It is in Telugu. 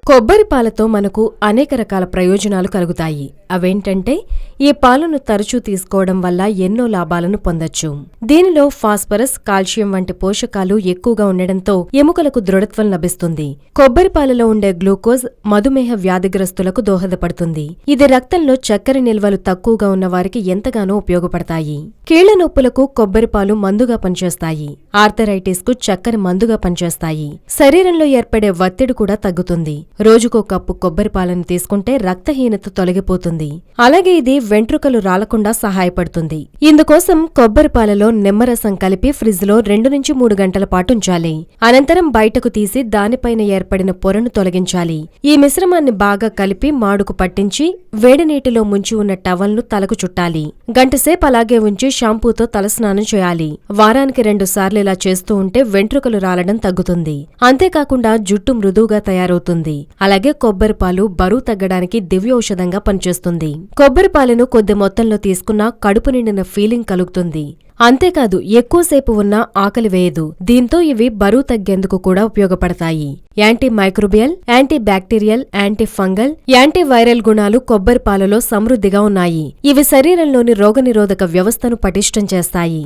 కొబ్బరి పాలతో మనకు అనేక రకాల ప్రయోజనాలు కలుగుతాయి. అవేంటంటే ఈ పాలను తరచూ తీసుకోవడం వల్ల ఎన్నో లాభాలను పొందొచ్చు. దీనిలో ఫాస్ఫరస్, కాల్షియం వంటి పోషకాలు ఎక్కువగా ఉండడంతో ఎముకలకు దృఢత్వం లభిస్తుంది. కొబ్బరి పాలలో ఉండే గ్లూకోజ్ మధుమేహ వ్యాధిగ్రస్తులకు దోహదపడుతుంది. ఇది రక్తంలో చక్కెర నిల్వలు తక్కువగా ఉన్న వారికి ఎంతగానో ఉపయోగపడతాయి. కీళ్ల నొప్పులకు కొబ్బరి పాలు మందుగా పనిచేస్తాయి. ఆర్థరైటిస్ కు చక్కెర మందుగా పనిచేస్తాయి. శరీరంలో ఏర్పడే ఒత్తిడి కూడా తగ్గుతుంది. రోజుకో కప్పు కొబ్బరి పాలను తీసుకుంటే రక్తహీనత తొలగిపోతుంది. అలాగే ఇది వెంట్రుకలు రాలకుండా సహాయపడుతుంది. ఇందుకోసం కొబ్బరి పాలలో నిమ్మరసం కలిపి ఫ్రిడ్జ్ లో 2 నుంచి 3 గంటల పాటు ఉంచాలి. అనంతరం బయటకు తీసి దానిపైన ఏర్పడిన పొరను తొలగించాలి. ఈ మిశ్రమాన్ని బాగా కలిపి మాడుకు పట్టించి వేడి నీటిలో ముంచి ఉన్న టవల్ను తలకు చుట్టాలి. గంటసేపు అలాగే ఉంచి షాంపూతో తలస్నానం చేయాలి. వారానికి 2 సార్లు ఇలా చేస్తూ ఉంటే వెంట్రుకలు రాలడం తగ్గుతుంది. అంతేకాకుండా జుట్టు మృదువుగా తయారవుతుంది. అలాగే కొబ్బరి పాలు బరువు తగ్గడానికి దివ్యౌషధంగా పనిచేస్తుంది. కొబ్బరి పాలను కొద్ది మొత్తంలో తీసుకున్నా కడుపు నిండిన ఫీలింగ్ కలుగుతుంది. అంతేకాదు ఎక్కువసేపు ఉన్నా ఆకలి వేయదు. దీంతో ఇవి బరువు తగ్గేందుకు కూడా ఉపయోగపడతాయి. Anti microbial, anti bacterial, anti fungal, anti viral గుణాలు కొబ్బరి పాలలో సమృద్ధిగా ఉన్నాయి. ఇవి శరీరంలోని రోగనిరోధక వ్యవస్థను పటిష్టం చేస్తాయి.